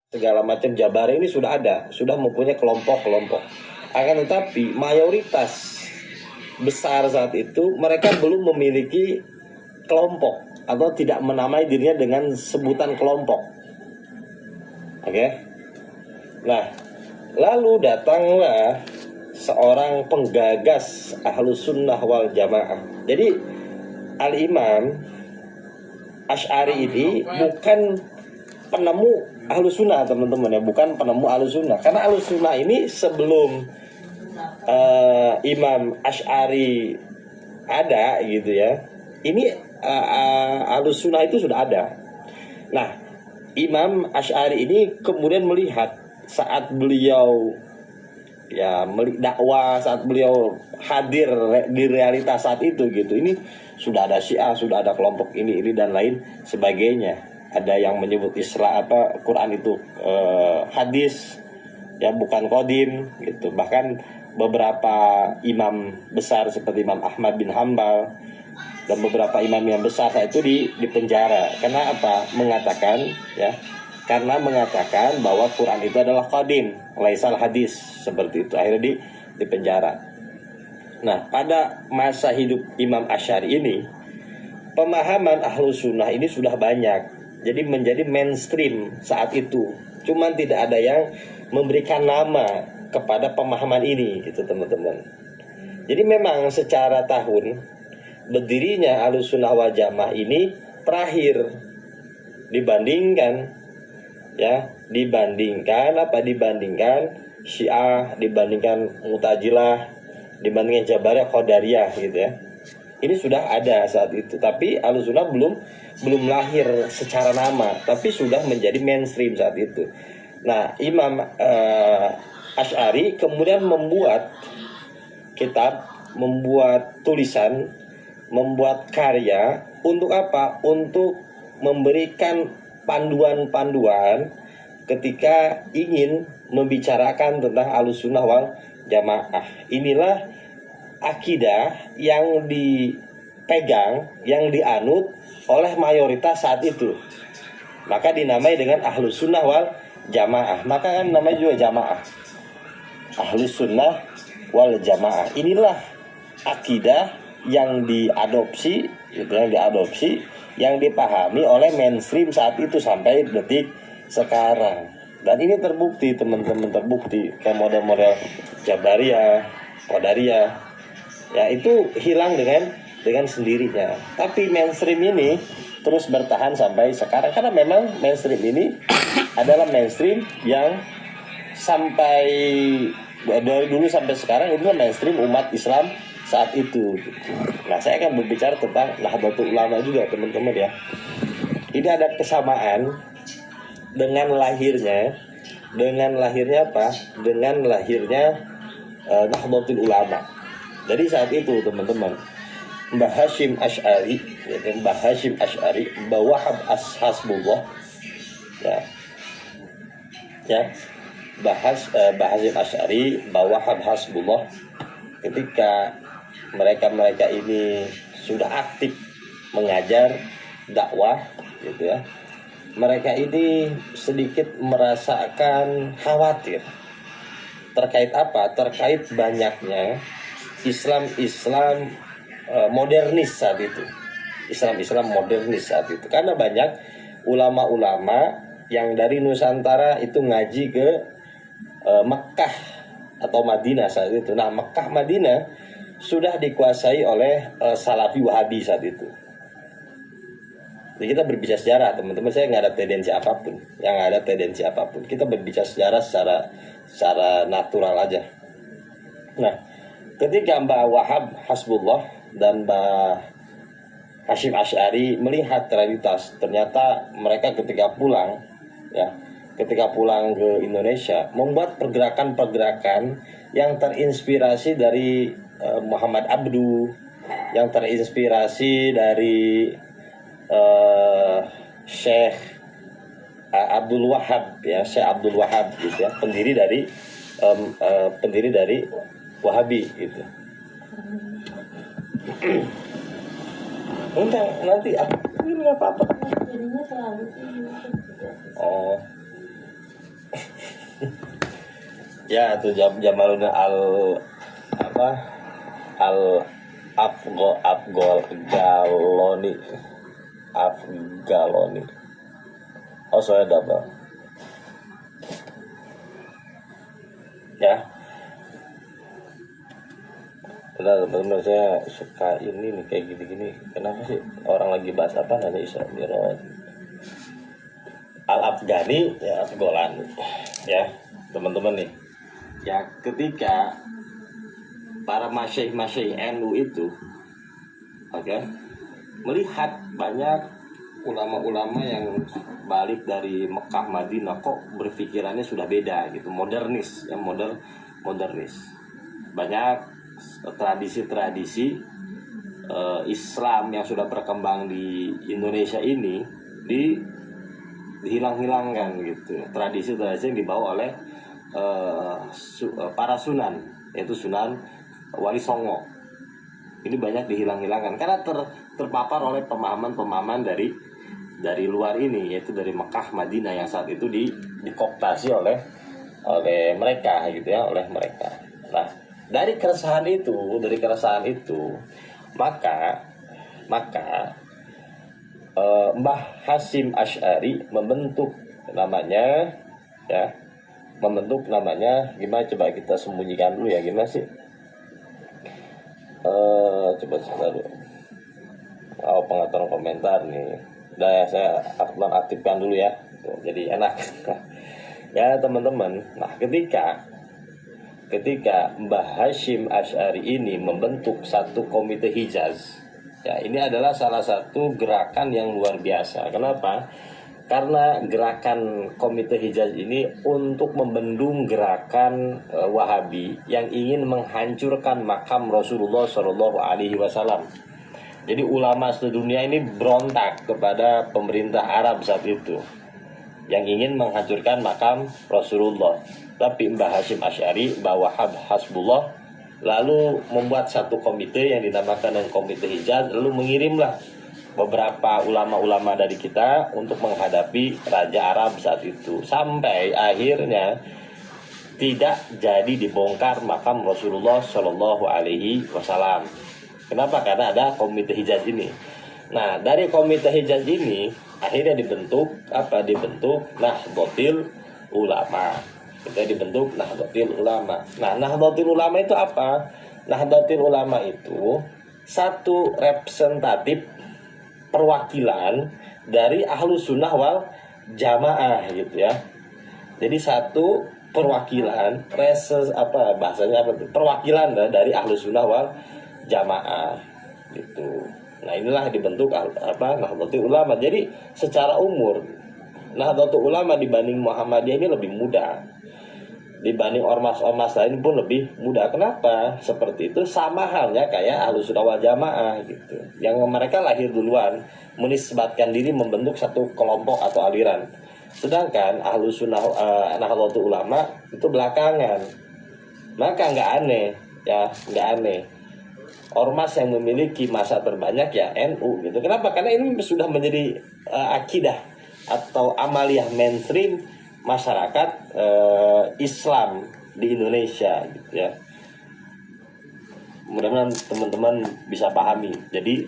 segala macam Jabar ini sudah ada, sudah mempunyai kelompok-kelompok. Akan tetapi mayoritas besar saat itu mereka belum memiliki kelompok atau tidak menamai dirinya dengan sebutan kelompok. Oke. Nah, lalu datanglah seorang penggagas Ahlus Sunnah wal Jamaah. Jadi Al-Imam Asy'ari ini bukan penemu Ahlus Sunnah, teman-teman ya, bukan penemu Ahlus Sunnah. Karena Ahlus Sunnah ini sebelum Imam Asy'ari ada gitu ya. Ini Ahlus Sunnah itu sudah ada. Nah, Imam Asy'ari ini kemudian melihat saat beliau ya dakwah, saat beliau hadir di realitas saat itu gitu. Ini sudah ada Syiah, sudah ada kelompok ini dan lain sebagainya. Ada yang menyebut Quran itu hadis ya, bukan qadim gitu. Bahkan beberapa imam besar seperti Imam Ahmad bin Hambal dan beberapa imam yang besar saat itu di penjara. Karena apa? Karena mengatakan bahwa Quran itu adalah qadim, laisal hadis, seperti itu. Akhirnya di penjara. Nah, pada masa hidup Imam Asy'ari ini, pemahaman Ahlus Sunnah ini sudah banyak. Jadi menjadi mainstream saat itu. Cuman tidak ada yang memberikan nama kepada pemahaman ini gitu, teman-teman. Jadi memang secara tahun berdirinya Ahlus Sunnah wal Jamaah ini terakhir dibandingkan Syiah, dibandingkan Mu'tazilah, dibandingkan Jabariyah, Qadariyah gitu ya. Ini sudah ada saat itu, tapi Ahlus Sunnah belum lahir secara nama, tapi sudah menjadi mainstream saat itu. Nah, Imam Asy'ari kemudian membuat kitab, membuat tulisan, membuat karya untuk apa? Untuk memberikan panduan-panduan ketika ingin membicarakan tentang Ahlus Sunnah wal Jamaah. Inilah akidah yang dipegang, yang dianut oleh mayoritas saat itu. Maka dinamai dengan Ahlus Sunnah wal Jamaah. Maka kan namanya juga jamaah, Ahlus Sunnah wal Jamaah. Inilah akidah yang diadopsi, yang dipahami oleh mainstream saat itu sampai detik sekarang. Dan ini terbukti, teman-teman, kayak model-model Jabariyah, Qadariyah, ya itu hilang dengan sendirinya. Tapi mainstream ini terus bertahan sampai sekarang karena memang mainstream ini adalah mainstream yang sampai dari dulu sampai sekarang itu mainstream umat Islam saat itu. Nah, saya akan berbicara tentang Nahdlatul Ulama juga, teman-teman ya. Ini ada kesamaan dengan lahirnya apa? Dengan lahirnya Nahdlatul Ulama. Jadi saat itu, teman-teman, Mbah Hasyim Asy'ari, Mbah Wahab Hasbullah, Mbah Hasyim Asy'ari, Mbah Wahab Hasbullah, ketika mereka ini sudah aktif mengajar dakwah gitu ya, mereka ini sedikit merasakan khawatir terkait apa? Terkait banyaknya Islam modernis saat itu. Islam modernis saat itu. Karena banyak ulama-ulama yang dari Nusantara itu ngaji ke Mekah atau Madinah saat itu. Nah, Mekah Madinah sudah dikuasai oleh Salafi Wahabi saat itu. Jadi kita berbicara sejarah, teman-teman. Saya nggak ada tendensi apapun. Kita berbicara sejarah secara natural aja. Nah, ketika Mbah Wahab Hasbullah dan Mbah Hasyim Asy'ari melihat realitas, ternyata mereka ketika pulang ke Indonesia membuat pergerakan-pergerakan yang terinspirasi dari Muhammad Abduh, yang terinspirasi dari Syekh Abdul Wahab ya, Syekh Abdul Wahab gitu ya, pendiri dari Wahabi gitu. Nanti ini apa-apa. Oh. Ya itu Jamaludin apa al Afgaloni. Oh saya double ya. Benar benar saya suka ini nih kayak gini-gini. Kenapa sih orang lagi bahas apa nanti Isra Mi'raj? Al Afghani ya Afgolani ya teman-teman nih. Ya ketika para masyayikh NU itu melihat banyak ulama-ulama yang balik dari Mekah Madinah kok berpikirannya sudah beda gitu, modernis, yang modernis. Banyak tradisi-tradisi Islam yang sudah berkembang di Indonesia ini dihilang-hilangkan gitu. Tradisi-tradisi yang dibawa oleh para sunan, yaitu Sunan Wali Songo. Ini banyak dihilang-hilangkan karena terpapar oleh pemahaman-pemahaman dari luar ini, yaitu dari Mekah Madinah yang saat itu dikooptasi oleh mereka gitu ya, oleh mereka. Nah, dari keresahan itu maka Mbah Hasyim Asy'ari membentuk namanya gimana, coba kita sembunyikan dulu ya, gimana sih, coba dulu. Pengaturan komentar nih udah ya, saya aktifkan dulu ya, jadi enak. Ya teman-teman, nah ketika Mbah Hasyim Asy'ari ini membentuk satu komite Hijaz, ya ini adalah salah satu gerakan yang luar biasa. Kenapa? Karena gerakan komite Hijaz ini untuk membendung gerakan Wahabi yang ingin menghancurkan makam Rasulullah Shallallahu Alaihi Wasallam. Jadi ulama sedunia ini berontak kepada pemerintah Arab saat itu yang ingin menghancurkan makam Rasulullah. Tapi Mbah Hasyim Asy'ari, Mbah Wahab Hasbullah, lalu membuat satu komite yang dinamakan dengan Komite Hijaz, lalu mengirimlah beberapa ulama-ulama dari kita untuk menghadapi Raja Arab saat itu. Sampai akhirnya tidak jadi dibongkar makam Rasulullah Shallallahu Alaihi Wasallam. Kenapa? Karena ada Komite Hijaz ini. Nah, dari Komite Hijaz ini akhirnya dibentuk Nahdlatul Ulama. Kita dibentuk Nahdlatul Ulama. Nah, Nahdlatul Ulama itu apa? Nahdlatul Ulama itu satu representatif perwakilan dari Ahlus Sunnah wal Jamaah gitu ya. Jadi satu perwakilan perwakilan dari Ahlus Sunnah wal Jamaah gitu. Nah, inilah dibentuk Nahdlatul Ulama. Jadi secara umur Nahdlatul Ulama dibanding Muhammadiyah ini lebih muda. Dibanding ormas-ormas lain pun lebih mudah. Kenapa? Seperti itu, sama halnya kayak Ahlus Sunnah wal Jamaah gitu. Yang mereka lahir duluan, menisbatkan diri membentuk satu kelompok atau aliran. Sedangkan Ahlus Sunnah Nahdlatul Ulama itu belakangan. Maka nggak aneh. Ormas yang memiliki massa terbanyak ya NU gitu. Kenapa? Karena ini sudah menjadi akidah atau amaliyah mainstream masyarakat Islam di Indonesia gitu ya. Mudah-mudahan teman-teman bisa pahami. Jadi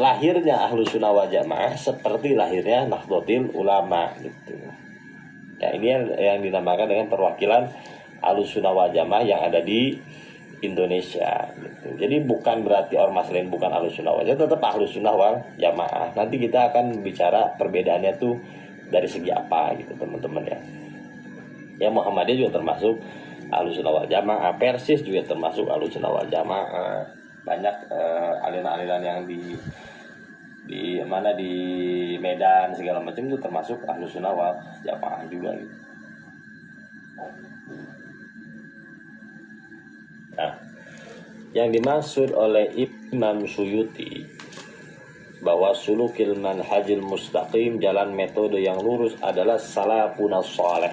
lahirnya Ahlus Sunnah wal Jamaah seperti lahirnya Nahdlatul Ulama gitu. Ya, ini yang dinamakan dengan perwakilan Ahlus Sunnah wal Jamaah yang ada di Indonesia gitu. Jadi bukan berarti ormas lain bukan Ahlus Sunnah wal Jamaah, tetap Ahlus Sunnah wal Jamaah. Nanti kita akan bicara perbedaannya tuh dari segi apa gitu teman-teman ya. Ya Muhammadiyah juga termasuk Ahlus Sunnah wal Jamaah, Persis juga termasuk Ahlus Sunnah wal Jamaah. Banyak aliran-aliran yang di Medan segala macam itu termasuk Ahlus Sunnah wal Jamaah juga gitu. Nah, yang dimaksud oleh Imam Suyuti bahwa sulukil manhajil mustaqim, jalan metode yang lurus adalah salafunas shalih.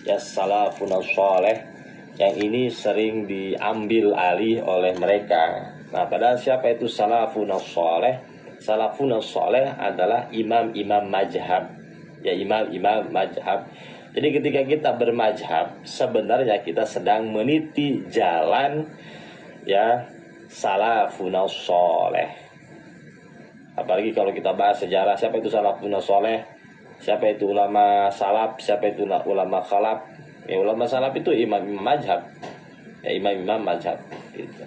Ya, salafunas shalih yang ini sering diambil alih oleh mereka. Nah, padahal siapa itu salafunas shalih? Salafunas shalih adalah imam-imam mazhab. Ya, imam-imam mazhab. Jadi ketika kita bermazhab, sebenarnya kita sedang meniti jalan ya salafun soleh. Apalagi kalau kita bahas sejarah, siapa itu salafun soleh, siapa itu ulama salaf, siapa itu ulama khalaf. Ya, ulama salaf itu imam-imam mazhab, ya imam-imam mazhab gitu.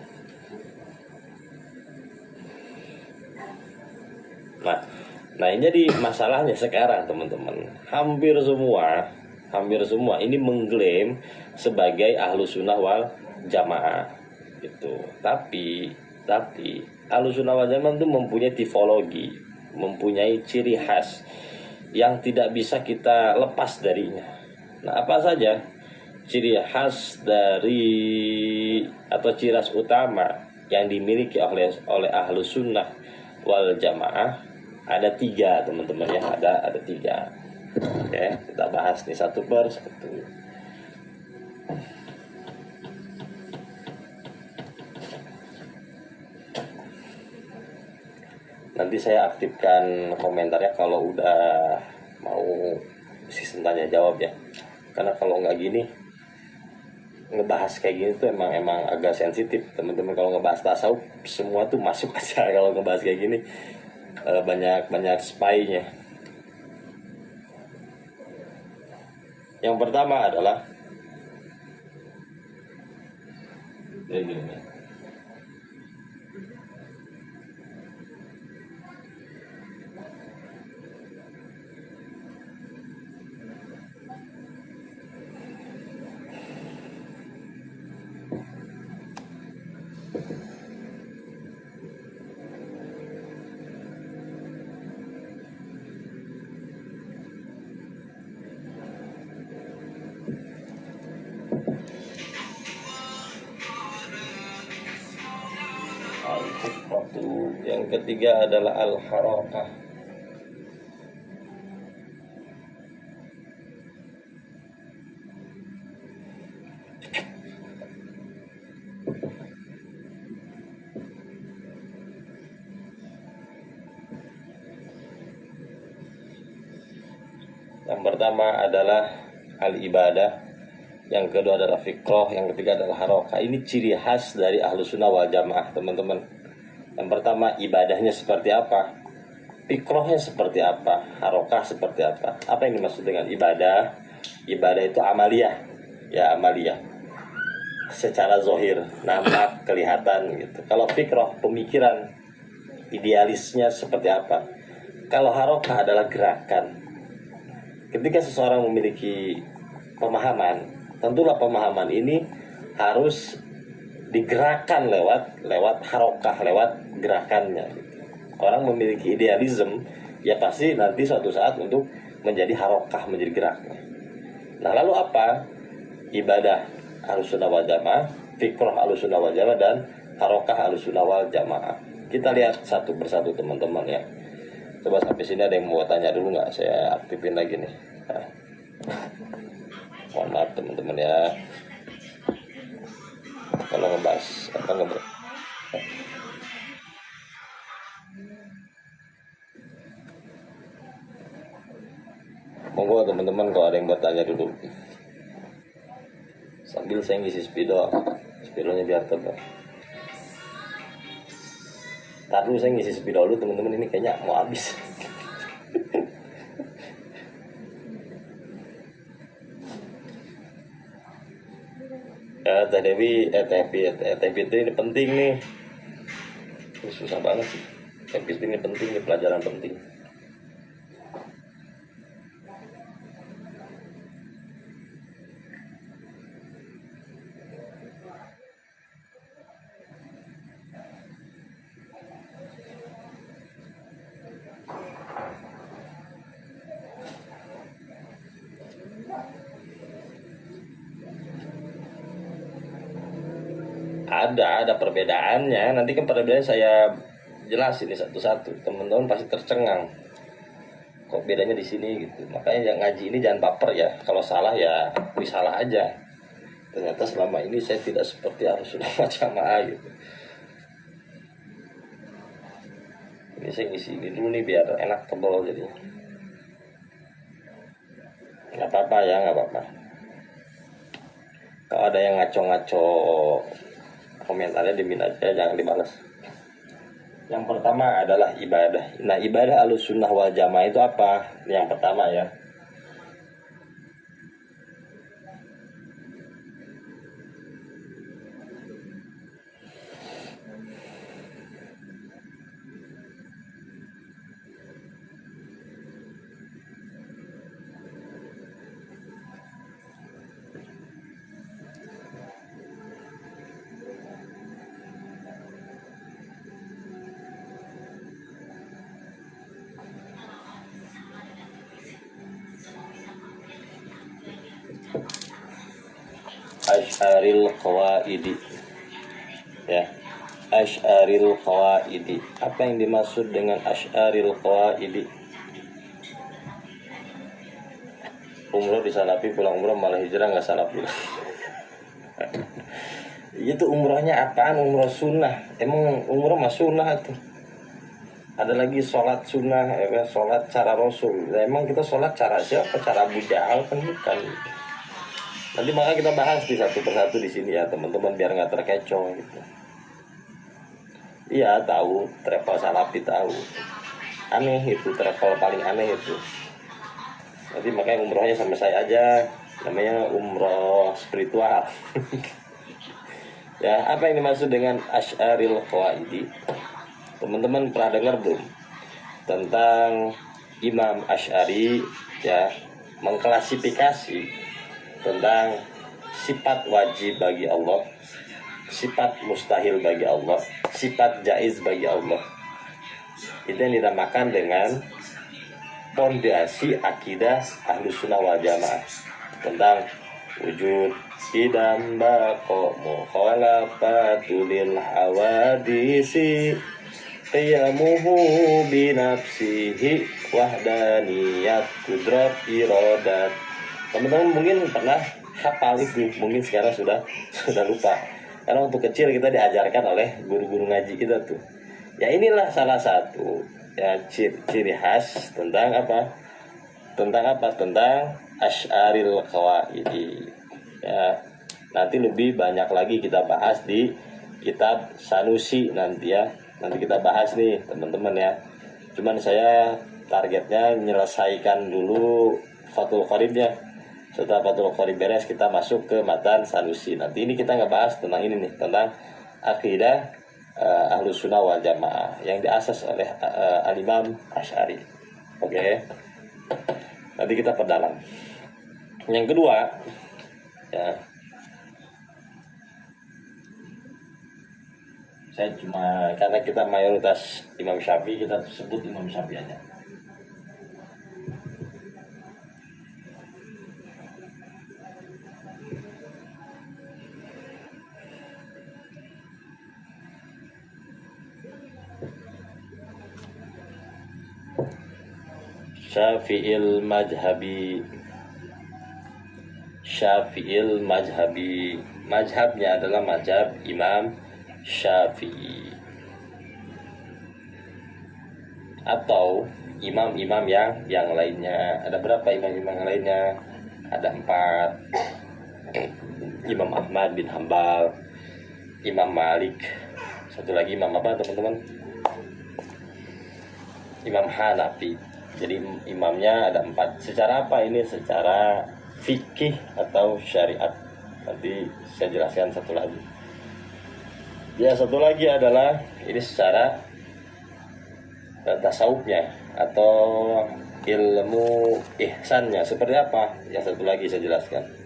Nah ini jadi masalahnya sekarang teman-teman, hampir semua ini mengklaim sebagai ahlu sunnah wal jamaah gitu. Tapi ahlu sunnah wal jamaah itu mempunyai tipologi, mempunyai ciri khas yang tidak bisa kita lepas darinya. Nah apa saja ciri khas dari atau ciri khas utama yang dimiliki oleh ahlu sunnah wal jamaah? Ada 3 teman-teman ya, ada 3. Oke, kita bahas nih satu per satu. Nanti saya aktifkan komentarnya kalau udah mau sistem tanya jawab ya. Karena kalau nggak gini, ngebahas kayak gini tuh emang agak sensitif teman-teman. Kalau ngebahas tasawuf semua tuh masuk aja. Kalau ngebahas kayak gini banyak spy-nya. Yang pertama adalah gini. Yang ketiga adalah al-harakah. Yang pertama adalah al-ibadah, yang kedua adalah fikroh, yang ketiga adalah harakah. Ini ciri khas dari ahlu sunnah wal jamaah teman-teman. Yang pertama ibadahnya seperti apa, fikrohnya seperti apa, harakah seperti apa. Apa yang dimaksud dengan ibadah? Ibadah itu amaliyah, ya amaliyah, secara zohir, nampak, kelihatan gitu. Kalau fikroh, pemikiran, idealisnya seperti apa. Kalau harakah adalah gerakan. Ketika seseorang memiliki pemahaman, tentulah pemahaman ini harus digerakkan lewat harokah, lewat gerakannya. Orang memiliki idealisme, ya pasti nanti suatu saat untuk menjadi harokah, menjadi geraknya. Nah lalu apa? Ibadah Ahlussunnah wal Jamaah, fikroh Ahlussunnah wal Jamaah, dan harokah Ahlussunnah wal Jamaah. Kita lihat satu persatu teman-teman ya. Coba sampai sini ada yang mau tanya dulu nggak? Saya aktifin lagi nih. Nah. Mohon maaf teman-teman ya. Kalau ngebahas apa ngebahas. Monggo teman-teman kalau ada yang bertanya dulu. Sambil saya ngisi spidolnya biar tebal. Ntar dulu saya ngisi spidol dulu teman-teman, ini kayaknya mau habis. Teh Dewi itu ini penting nih. Ini susah banget sih. Teh ini penting nih, pelajaran penting. Ada perbedaannya. Nanti kan perbedaannya saya jelasin ini satu-satu. Teman-teman pasti tercengang. Kok bedanya di sini gitu. Makanya yang ngaji ini jangan baper ya. Kalau salah ya salah aja. Ternyata selama ini saya tidak seperti Ahlussunnah wal Jamaah gitu. Ini saya ngisi ini dulu nih biar enak tebal jadinya. Nggak apa-apa ya, nggak apa-apa. Kalau ada yang ngaco-ngaco komentarnya dimin aja, jangan dibalas. Yang pertama adalah ibadah. Nah, ibadah Ahlussunnah wal Jamaah itu apa? Yang pertama ya, Asy'aril Qawaidi. Ya, Asy'aril Qawaidi. Apa yang dimaksud dengan Asy'aril Qawaidi? Umroh disalapi, pulang umroh malah hijrah nggak salapi. Itu umrohnya apaan? Umroh sunnah. Emang umroh mah sunnah tuh. Ada lagi sholat sunnah, ya kan? Sholat cara Rasul. Nah, emang kita sholat cara siapa? Cara Abu Jahal kan bukan. Nanti makanya kita bahas di satu persatu di sini ya teman-teman, biar nggak terkecoh gitu. Iya tahu, travel salafi tahu. Aneh itu, travel paling aneh itu. Nanti makanya umrohnya sama saya aja, namanya umroh spiritual. Ya, apa yang dimaksud dengan Asy'aril Qawaidi? Teman-teman pernah dengar belum tentang Imam Asy'ari ya, mengklasifikasi tentang sifat wajib bagi Allah, sifat mustahil bagi Allah, sifat jaiz bagi Allah. Itu yang dinamakan dengan pondasi akidah Ahlussunnah wal Jamaah tentang wujud idam baqo mukhalafatul hawadisi qiyamuhu binafsihi wahdaniyat kudrat iradat. Teman-teman mungkin pernah hafal itu, mungkin sekarang sudah lupa. Karena untuk kecil kita diajarkan oleh guru-guru ngaji kita tuh. Ya inilah salah satu ya ciri khas tentang apa? Tentang Asy'aril Qawaidi. Ya, nanti lebih banyak lagi kita bahas di kitab Sanusi nanti ya. Nanti kita bahas nih teman-teman ya. Cuman saya targetnya menyelesaikan dulu Fathul Qoribnya. Setelah Fathul Qorib beres, kita masuk ke matan Sanusi. Nanti ini kita ngebahas tentang ini nih, tentang akidah Ahlussunnah wal Jamaah yang diasas oleh Al-Imam Asy'ari. Oke. Nanti kita perdalam. Yang kedua, ya, saya cuma karena kita mayoritas Imam Syafi'i, kita sebut Imam Syafi'i aja. Syafi'il Majhabi. Mazhabnya adalah mazhab Imam Syafi'i. Atau imam-imam yang lainnya. Ada berapa imam-imam yang lainnya? Ada 4. Imam Ahmad bin Hambal, Imam Malik, satu lagi imam apa teman-teman? Imam Hanafi. Jadi imamnya ada 4. Secara apa ini? Secara fikih atau syariat. Nanti saya jelaskan satu lagi. Ya, satu lagi adalah ini secara tasawufnya atau ilmu ihsannya seperti apa? Yang satu lagi saya jelaskan.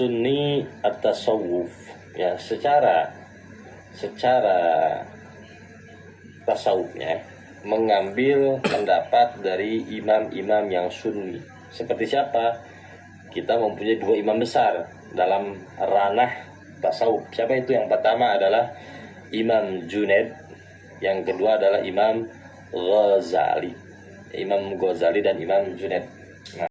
Sunni at-tasawuf ya, secara tasawufnya mengambil pendapat dari imam-imam yang sunni. Seperti siapa? Kita mempunyai 2 imam besar dalam ranah tasawuf. Siapa itu? Yang pertama adalah Imam Junaid yang kedua adalah Imam Ghazali dan Imam Junaid. Nah,